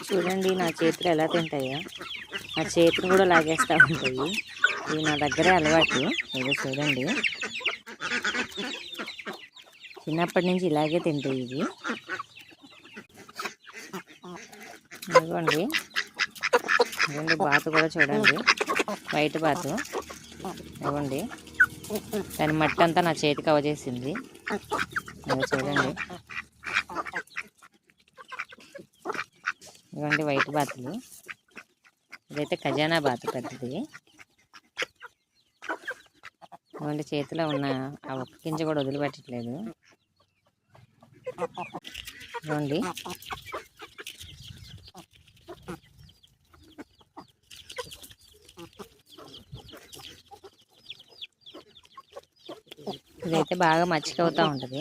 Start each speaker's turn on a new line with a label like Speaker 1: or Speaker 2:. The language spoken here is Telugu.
Speaker 1: చూడండి నా చేతులు ఎలా తింటాయో, నా చేతులు కూడా లాగేస్తూ ఉంటాయి. ఇవి నా దగ్గరే అలవాటు. ఏదో చూడండి, చిన్నప్పటి నుంచి ఇలాగే తింటాయి ఇవి. ఇదిగోండి, ఇదిగోండి బాతు కూడా చూడండి, వైట్ బాతు. ఇదిగోండి, దాని మట్టి అంతా నా చేతికి అవజేసింది. అది చూడండి, ఇదిగోండి వైట్ బాతులు. ఇదైతే ఖజానా బాతు పెద్దది. ఇదిగోండి చేతిలో ఉన్న ఆ ఒక్క గింజ కూడా వదిలిపెట్టట్లేదు. ఇదిగోండి, ఇదైతే బాగా మచ్చిక అవుతూ ఉంటుంది.